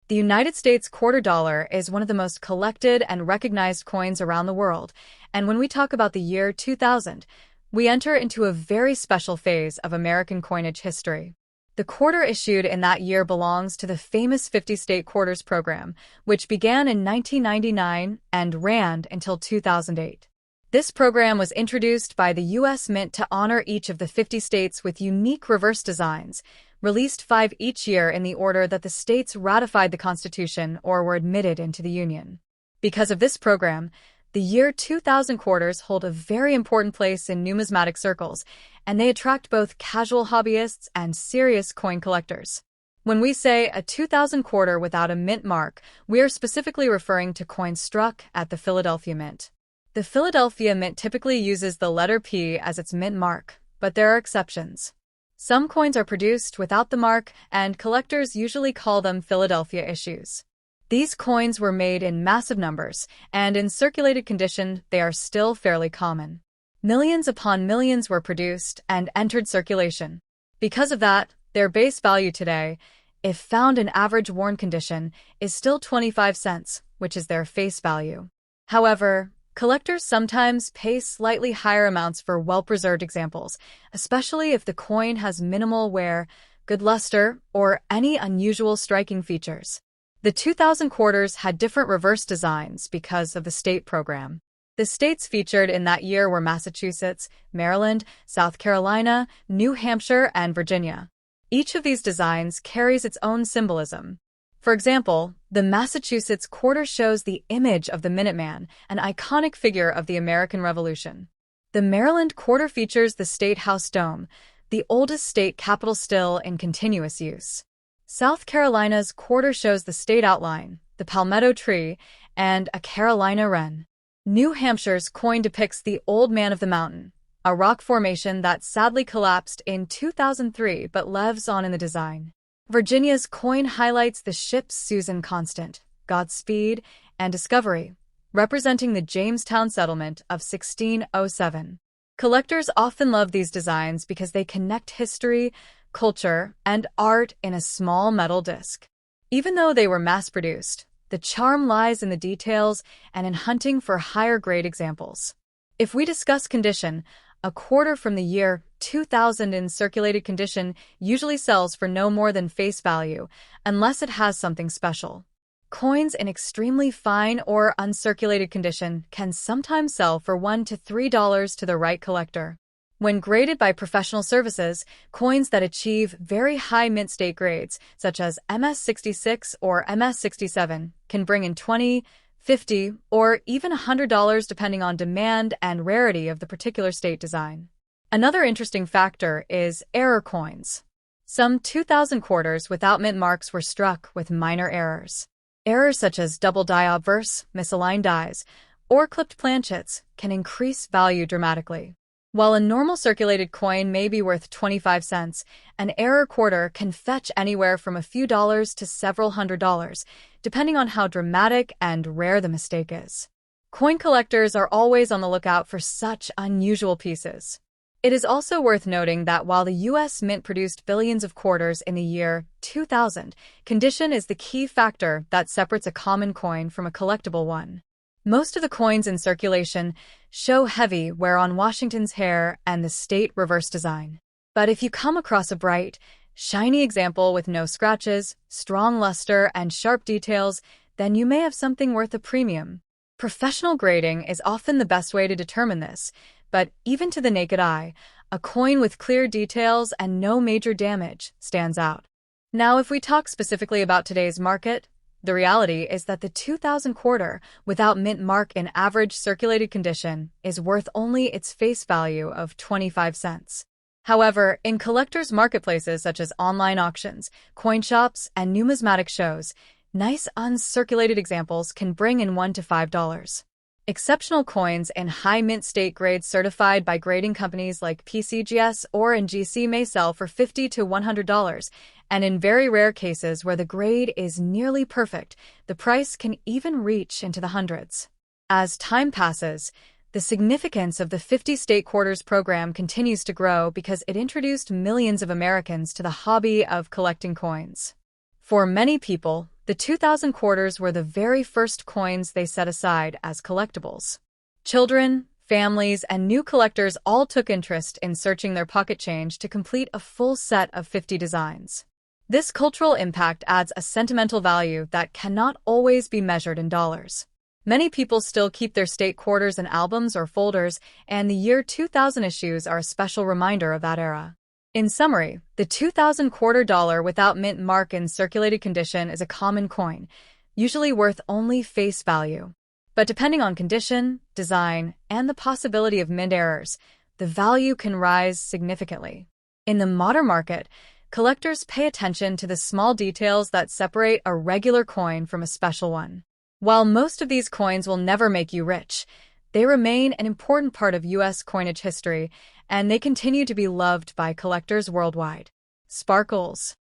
The United States quarter dollar is one of the most collected and recognized coins around the world, and when we talk about the year 2000, we enter into a very special phase of American coinage history. The quarter issued in that year belongs to the famous 50-state quarters program, which began in 1999 and ran until 2008. This program was introduced by the U.S. Mint to honor each of the 50 states with unique reverse designs, released 5 each year in the order that the states ratified the Constitution or were admitted into the Union. Because of this program, the year 2000 quarters hold a very important place in numismatic circles, and they attract both casual hobbyists and serious coin collectors. When we say a 2000 quarter without a mint mark, we are specifically referring to coins struck at the Philadelphia Mint. The Philadelphia Mint typically uses the letter P as its mint mark, but there are exceptions. Some coins are produced without the mark, and collectors usually call them Philadelphia issues. These coins were made in massive numbers, and in circulated condition, they are still fairly common. Millions upon millions were produced and entered circulation. Because of that, their base value today, if found in average worn condition, is still 25 cents, which is their face value. However, collectors sometimes pay slightly higher amounts for well-preserved examples, especially if the coin has minimal wear, good luster, or any unusual striking features. The 2000 quarters had different reverse designs because of the state program. The states featured in that year were Massachusetts, Maryland, South Carolina, New Hampshire, and Virginia. Each of these designs carries its own symbolism. For example, the Massachusetts quarter shows the image of the Minuteman, an iconic figure of the American Revolution. The Maryland quarter features the State House dome, the oldest state capitol still in continuous use. South Carolina's quarter shows the state outline, the palmetto tree, and a Carolina wren. New Hampshire's coin depicts the Old Man of the Mountain, a rock formation that sadly collapsed in 2003 but lives on in the design. Virginia's coin highlights the ships Susan Constant, Godspeed, and Discovery, representing the Jamestown settlement of 1607. Collectors often love these designs because they connect history, culture, and art in a small metal disc. Even though they were mass-produced, the charm lies in the details and in hunting for higher-grade examples. If we discuss condition, a quarter from the year 2000 in circulated condition usually sells for no more than face value, unless it has something special. Coins in extremely fine or uncirculated condition can sometimes sell for $1 to $3 to the right collector. When graded by professional services, coins that achieve very high mint state grades, such as MS66 or MS67, can bring in $20, $50, or even $100 depending on demand and rarity of the particular state design. Another interesting factor is error coins. Some 2000 quarters without mint marks were struck with minor errors. Errors such as double die obverse, misaligned dies, or clipped planchets can increase value dramatically. While a normal circulated coin may be worth 25 cents, an error quarter can fetch anywhere from a few dollars to several $100s, depending on how dramatic and rare the mistake is. Coin collectors are always on the lookout for such unusual pieces. It is also worth noting that while the U.S. Mint produced billions of quarters in the year 2000, condition is the key factor that separates a common coin from a collectible one. Most of the coins in circulation show heavy wear on Washington's hair and the state reverse design. But if you come across a bright, shiny example with no scratches, strong luster, and sharp details, then you may have something worth a premium. Professional grading is often the best way to determine this, but even to the naked eye, a coin with clear details and no major damage stands out. Now, if we talk specifically about today's market, the reality is that the 2000 quarter, without mint mark in average circulated condition, is worth only its face value of 25 cents. However, in collectors' marketplaces such as online auctions, coin shops, and numismatic shows, nice uncirculated examples can bring in $1 to $5. Exceptional coins in high mint state grades certified by grading companies like PCGS or NGC may sell for $50 to $100, and in very rare cases where the grade is nearly perfect, the price can even reach into the hundreds. As time passes, the significance of the 50-state quarters program continues to grow because it introduced millions of Americans to the hobby of collecting coins. For many people, The 2000 quarters were the very first coins they set aside as collectibles. Children, families, and new collectors all took interest in searching their pocket change to complete a full set of 50 designs. This cultural impact adds a sentimental value that cannot always be measured in dollars. Many people still keep their state quarters in albums or folders, and the year 2000 issues are a special reminder of that era. In summary, the 2000 quarter dollar without mint mark in circulated condition is a common coin, usually worth only face value. But depending on condition, design, and the possibility of mint errors, the value can rise significantly. In the modern market, collectors pay attention to the small details that separate a regular coin from a special one. While most of these coins will never make you rich, they remain an important part of U.S. coinage history, and they continue to be loved by collectors worldwide. Sparkles.